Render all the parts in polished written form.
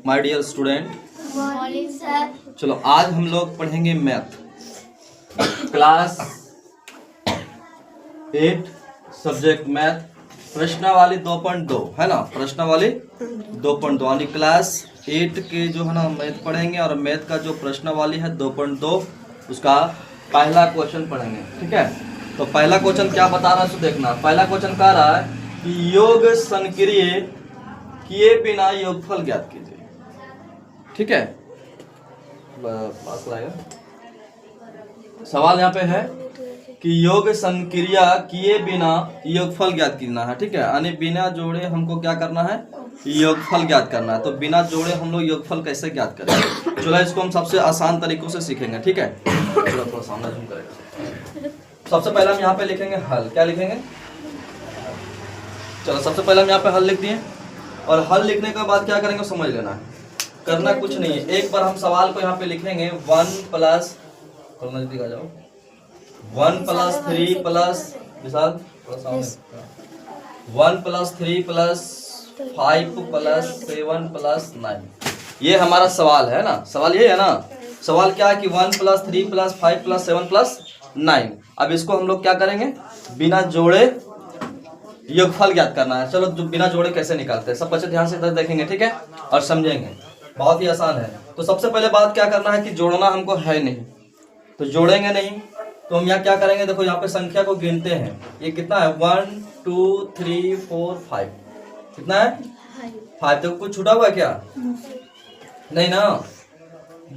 My dear student. Morning sir. चलो आज हम लोग पढ़ेंगे मैथ क्लास 8 सब्जेक्ट मैथ प्रश्नावली 2.2 है ना। प्रश्नावली 2.2 यानी क्लास 8 के जो है ना मैथ पढ़ेंगे और मैथ का जो प्रश्नावली है 2.2 उसका पहला क्वेश्चन पढ़ेंगे। ठीक है, तो पहला क्वेश्चन क्या बता रहा है तो देखना। पहला क्वेश्चन कह रहा है कि योग संक्रिय किए बिना योगफल ज्ञात कीजिए। ठीक है, पास लाएगा। सवाल यहाँ पे है कि योग संक्रिया किए बिना योगफल ज्ञात करना है। ठीक है, यानी बिना जोड़े हमको क्या करना है, योगफल ज्ञात करना है। तो बिना जोड़े हम लोग योगफल कैसे ज्ञात करेंगे, चलो इसको हम सबसे आसान तरीकों से सीखेंगे। ठीक है, चलो थोड़ा सामने जूम करेगा। सबसे पहले हम यहाँ पे लिखेंगे हल। क्या लिखेंगे, चलो सबसे पहले हम यहाँ पे हल लिख दिए और हल लिखने के बाद क्या करेंगे समझ लेना है, करना कुछ नहीं है। एक बार हम सवाल को यहाँ पे लिखेंगे 1 प्लस, नजदीक आ जाओ, 1 प्लस 3 प्लस विशाल 1 प्लस 3 प्लस 5 प्लस 7 प्लस 9, ये हमारा सवाल है ना। सवाल ये है ना, सवाल क्या है कि 1 प्लस 3 प्लस 5 प्लस 7 प्लस 9। अब इसको हम लोग क्या करेंगे, बिना जोड़े योगफल ज्ञात करना है। चलो बिना जोड़े कैसे निकालते हैं सब बच्चे ध्यान से इधर देखेंगे। ठीक है, और समझेंगे, बहुत ही आसान है। तो सबसे पहले बात क्या करना है कि जोड़ना हमको है नहीं, तो जोड़ेंगे नहीं। तो हम यहाँ क्या करेंगे, देखो यहाँ पे संख्या को गिनते हैं। ये कितना है 1 2 3 4 5, कितना है 5। देखो कुछ छूटा हुआ है क्या, नहीं ना।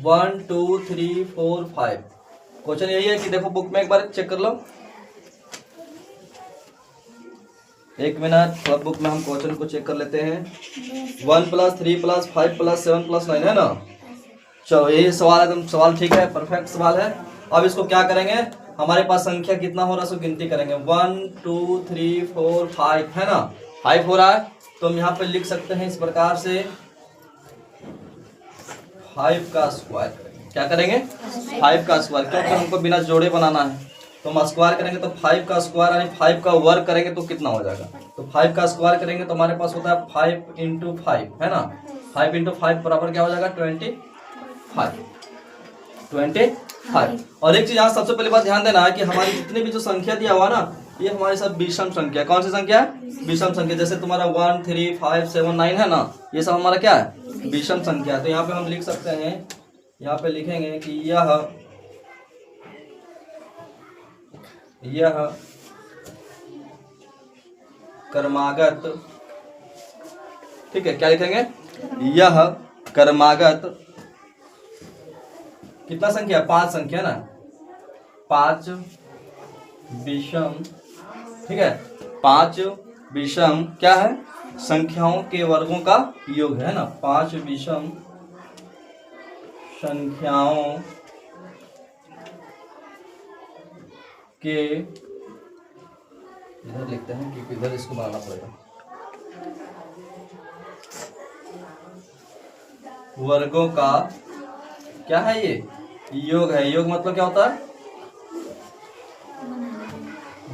1 2 3 4 5। क्वेश्चन यही है कि देखो बुक में एक बार चेक कर लो, एक मिनट, थोड़ा बुक में हम क्वेश्चन को चेक कर लेते हैं। 1 प्लस 3 प्लस 5 प्लस 7 प्लस 9 है ना। चलो यही सवाल है, एकदम सवाल ठीक है, परफेक्ट सवाल है। अब इसको क्या करेंगे, हमारे पास संख्या कितना हो रहा है उसको गिनती करेंगे। 1 2 3 4 5 है ना, 5 हो रहा है। तो हम यहाँ पे लिख सकते हैं इस प्रकार से 5 का स्क्वायर करेंगे। क्या करेंगे, 5 का स्क्वायर, क्योंकि हमको बिना जोड़े बनाना है। तो हम स्क्वायर करेंगे तो 5 का स्क्वायर यानी 5 का वर्ग करेंगे तो कितना हो जाएगा। तो 5 का स्क्वायर करेंगे तो हमारे पास होता है 5 इंटू 5 है ना। 5 इंटू 5 बराबर क्या हो जाएगा 25। और एक चीज यहाँ सबसे पहले बात ध्यान देना है कि हमारी जितनी भी जो संख्या दिया हुआ ना, ये हमारे साथ विषम संख्या। कौन सी संख्या है, विषम संख्या। जैसे तुम्हारा 1 3 5 7 9 है ना, ये सब हमारा क्या है, विषम संख्या। तो यहाँ पे हम लिख सकते हैं, यहाँ पे लिखेंगे कि यह क्रमागत, ठीक है, क्या लिखेंगे, यह क्रमागत कितना संख्या, 5 संख्या ना, 5 विषम, ठीक है, 5 विषम क्या है, संख्याओं के वर्गों का योग है ना। 5 विषम संख्याओं के, इधर लिखते हैं क्योंकि इधर इसको बनाना पड़ेगा, वर्गों का क्या है, ये योग है। योग मतलब क्या होता है,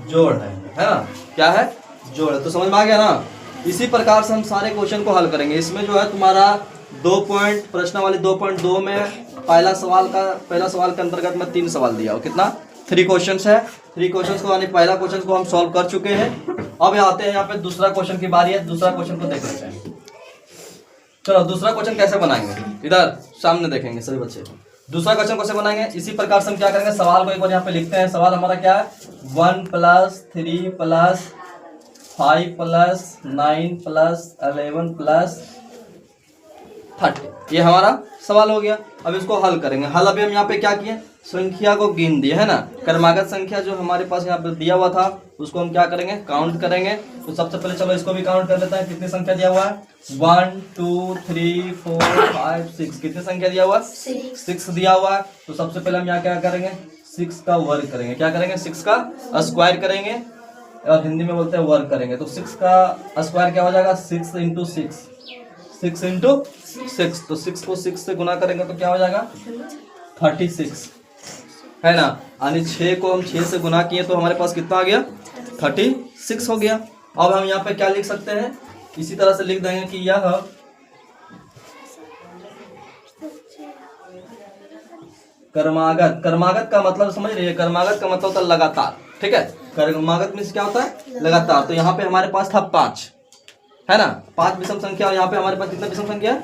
जोड़ है ना। क्या है, जोड़ है। तो समझ में आ गया ना। इसी प्रकार से हम सारे क्वेश्चन को हल करेंगे। इसमें जो है तुम्हारा 2 पॉइंट प्रश्नावली 2.2 में पहला सवाल के अंतर्गत में 3 सवाल दिया हो, कितना 3 क्वेश्चंस है। 3 क्वेश्चंस को यानी पहला क्वेश्चन को हम सॉल्व कर चुके हैं। अब आते हैं यहाँ पे दूसरा क्वेश्चन की बारी है। दूसरा क्वेश्चन को देख लेते हैं। चलो दूसरा क्वेश्चन कैसे बनाएंगे, इधर सामने देखेंगे सभी बच्चे। दूसरा क्वेश्चन कैसे बनाएंगे, इसी प्रकार से हम क्या करेंगे, सवाल को एक बार यहाँ पे लिखते हैं। सवाल हमारा क्या है, 1 plus 3 plus 5 plus 9 plus 11 plus 30, ये हमारा सवाल हो गया। अब इसको हल करेंगे। हल अभी हम यहाँ पे क्या किए, संख्या को गिन दिए है ना। क्रमागत संख्या जो हमारे पास यहाँ पे दिया हुआ था उसको हम क्या करेंगे, काउंट करेंगे। तो सबसे पहले चलो इसको भी काउंट कर लेते हैं। कितनी संख्या दिया हुआ है, 1 2 3 4 5 6, कितनी संख्या दिया हुआ, 6 दिया हुआ है। तो सबसे पहले हम यहाँ क्या करेंगे, 6 का वर्ग करेंगे। क्या करेंगे, 6 का स्क्वायर करेंगे, और हिंदी में बोलते हैं वर्ग करेंगे। तो 6 का स्क्वायर क्या हो जाएगा, 6 इंटू 6, 6 इंटू 6। तो 6 को 6 से गुना करेंगे तो क्या हो जाएगा 36 है ना। यानी 6 को हम 6 से गुना किए तो हमारे पास कितना आ गया, 36 हो गया। अब हम यहाँ पे क्या लिख सकते हैं, इसी तरह से लिख देंगे कि यह कर्मागत, कर्मागत का मतलब समझ रही है, कर्मागत का मतलब होता है लगातार, ठीक है। कर्मागत मीन्स क्या होता है, लगातार। तो यहाँ पे हमारे पास था 5, है ना, 5 विषम संख्या, और यहाँ पे हमारे पास कितना विषम संख्या है,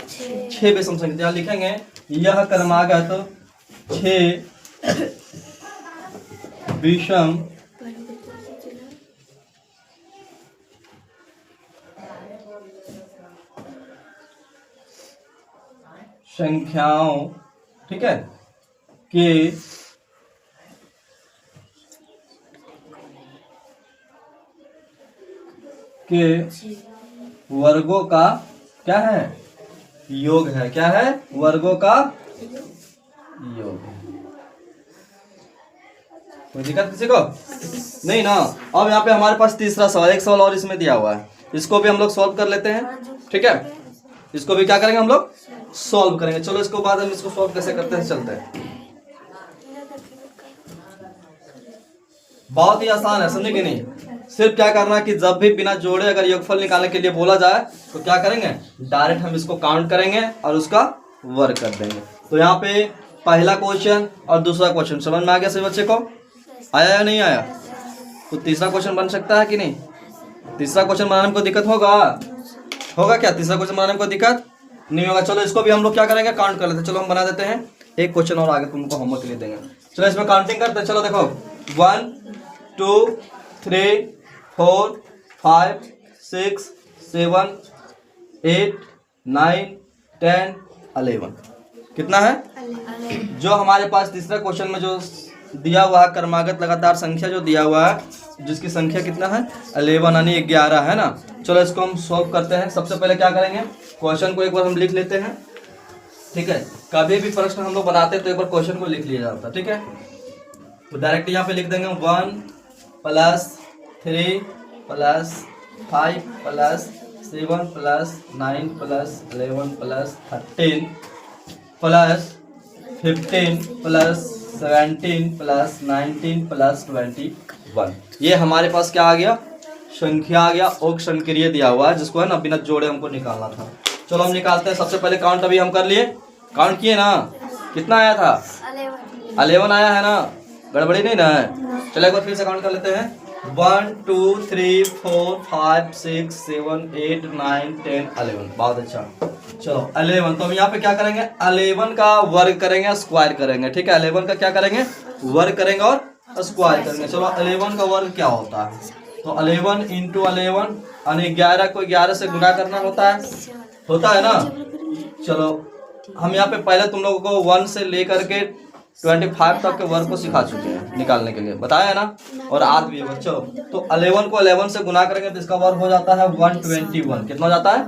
6 विषम संख्या। यहाँ लिखेंगे यह कर्मागत 6 विषम संख्याओं, ठीक है, के वर्गों का क्या है, योग है। क्या है, वर्गों का योग है। कोई दिक्कत किसी को नहीं ना। अब यहाँ पे हमारे पास तीसरा सवाल, एक सवाल और इसमें दिया हुआ है, इसको भी हम लोग सॉल्व कर लेते हैं, ठीक है। इसको भी क्या करेंगे हम लोग, सॉल्व करेंगे। चलो इसको बाद हम इसको सॉल्व कैसे करते हैं चलते हैं। बहुत ही आसान है, समझे कि नहीं। सिर्फ क्या करना कि जब भी बिना जोड़े अगर योगफल निकालने के लिए बोला जाए तो क्या करेंगे, डायरेक्ट हम इसको काउंट करेंगे और उसका वर्क कर देंगे। तो यहाँ पे पहला क्वेश्चन और दूसरा क्वेश्चन समझ में आ गया सभी बच्चे को, आया या नहीं आया। तो तीसरा क्वेश्चन बन सकता है कि नहीं, तीसरा क्वेश्चन बनाने में कोई दिक्कत होगा क्या, तीसरा क्वेश्चन बनाने में कोई दिक्कत नहीं होगा। चलो इसको भी हम लोग क्या करेंगे, काउंट कर लेते हैं। चलो हम बना देते हैं, एक क्वेश्चन और आगे तुमको होमवर्क के लिए देंगे। चलो इसमें काउंटिंग करते हैं। चलो देखो 1 2 3 4 5 6 7 8 9 10 11 कितना है, जो हमारे पास तीसरा क्वेश्चन में जो दिया हुआ है कर्मागत लगातार संख्या जो दिया हुआ है, जिसकी संख्या कितना है 11 यानी 11 है ना। चलो इसको हम सॉल्व करते हैं। सबसे पहले क्या करेंगे, क्वेश्चन को एक बार हम लिख लेते हैं, ठीक है। कभी भी प्रश्न हम लोग बनाते हैं तो एक बार क्वेश्चन को लिख लिया जाता है, ठीक है। तो डायरेक्ट यहाँ पे लिख देंगे 1 + 3 + 5 + 7 + 9 + 11 + 13 + 15 + 17 + 19 + 21। ये हमारे पास क्या आ गया, संख्या आ गया। और संक्रिय दिया हुआ है जिसको है ना बिना जोड़े हमको निकालना था। चलो हम निकालते हैं। सबसे पहले काउंट अभी हम कर लिए, काउंट किए ना, कितना आया था 11 आया है ना, गड़बड़ी नहीं ना है। चलो एक बार फिर से काउंट कर लेते हैं 1 2 3 4 5 6 7 8 9 10 11। बहुत अच्छा। चलो 11, तो हम यहाँ पे क्या करेंगे, 11 का वर्ग करेंगे, स्क्वायर करेंगे, ठीक है। 11 का क्या करेंगे, वर्ग करेंगे और स्क्वायर करेंगे। चलो 11 का वर्ग क्या होता है, तो 11 × 11 यानी 11 को 11 से गुना करना होता है ना। चलो हम यहाँ पे पहले तुम लोगों को 1 से लेकर के 25 तक के वर्ग को सिखा चुके हैं निकालने के लिए, बताया है ना, और आज भी है बच्चों। तो 11 को 11 से गुना करेंगे तो इसका वर्ग हो जाता है 121। कितना हो जाता है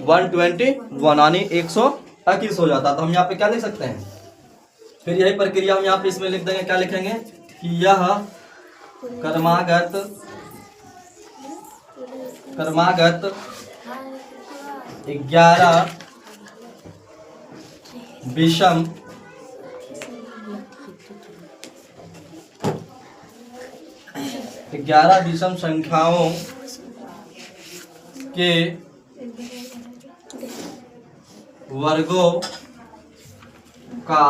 121 यानी 121 हो जाता है। तो हम यहाँ पे क्या लिख सकते हैं, फिर यही प्रक्रिया हम यहाँ पे इसमें लिख देंगे। क्या लिखेंगे कि यह कर्मागत 11 विषम संख्याओं के वर्गों का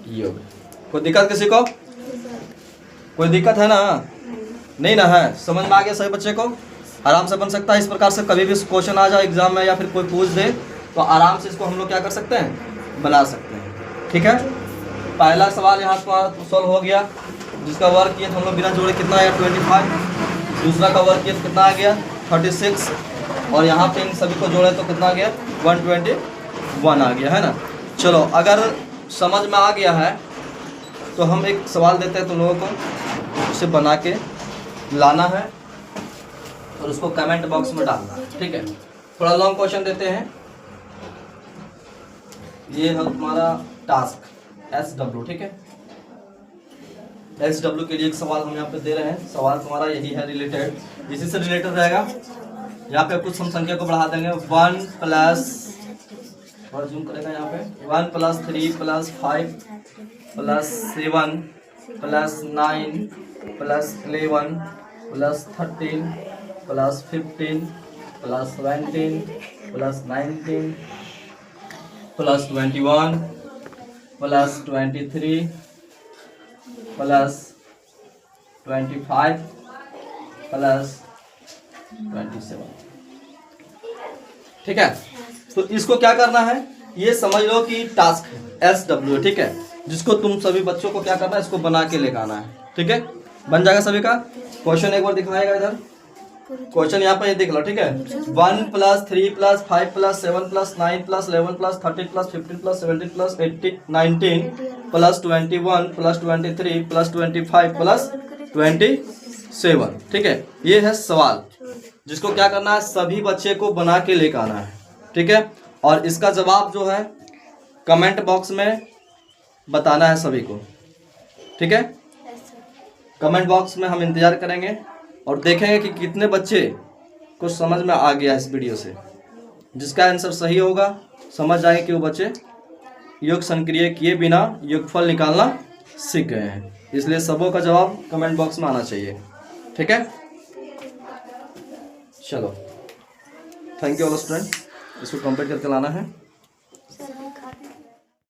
योग। कोई दिक्कत किसी को, कोई दिक्कत है ना, नहीं ना है, समझ में आ गया सभी बच्चे को, आराम से बन सकता है। इस प्रकार से कभी भी क्वेश्चन आ जाए एग्जाम में या फिर कोई पूछ दे तो आराम से इसको हम लोग क्या कर सकते हैं, बना सकते हैं, ठीक है। पहला सवाल यहाँ पर सॉल्व हो गया, जिसका वर्क किया तो हम लोग बिना जोड़े कितना आया 25। दूसरा का वर्क किया तो कितना आ गया 36, और यहाँ पे इन सभी को जोड़े तो कितना आ गया 121 आ गया, है ना। चलो अगर समझ में आ गया है तो हम एक सवाल देते हैं तुम लोगों को, उसे बना के लाना है और उसको कमेंट बॉक्स में डालना है, ठीक है। थोड़ा लॉन्ग क्वेश्चन देते हैं, ये है तुम्हारा टास्क SW, ठीक है। SW के लिए एक सवाल हम यहाँ पे दे रहे हैं। सवाल तुम्हारा यही है, रिलेटेड, इसी से रिलेटेड रहेगा। यहाँ पे कुछ हम संख्या को बढ़ा देंगे 1 प्लस, और जूम करेगा यहाँ पे 1 + 3 + 5 + 7 + 9 + 11 + 13 + 15 + 17 + 19 प्लस 21 प्लस 23 प्लस 25 प्लस 27। ठीक है, तो इसको क्या करना है, ये समझ लो कि टास्क है SW, ठीक है, जिसको तुम सभी बच्चों को क्या करना है, इसको बना के लेकर आना है। ठीक है, बन जाएगा सभी का। क्वेश्चन एक बार दिखाएगा इधर, क्वेश्चन यहाँ पे देख लो। ठीक है, 1 + 3 + 5 + 7 + 9 + 11 + 13 + 15 + 17 + 18 19 + 21 + 23 + 25 + 27। ठीक है, ये है सवाल, जिसको क्या करना है, सभी बच्चे को बना के लेकर आना है। ठीक है, और इसका जवाब जो है कमेंट बॉक्स में बताना है सभी को। ठीक है, कमेंट बॉक्स में हम इंतजार करेंगे और देखेंगे कि कितने बच्चे को समझ में आ गया इस वीडियो से। जिसका आंसर सही होगा, समझ जाएंगे कि वो बच्चे योग संक्रिय किए बिना योगफल निकालना सीख गए हैं। इसलिए सबों का जवाब कमेंट बॉक्स में आना चाहिए। ठीक है, चलो, थैंक यू ऑल स्टूडेंट, इसको कंप्लीट करके लाना है।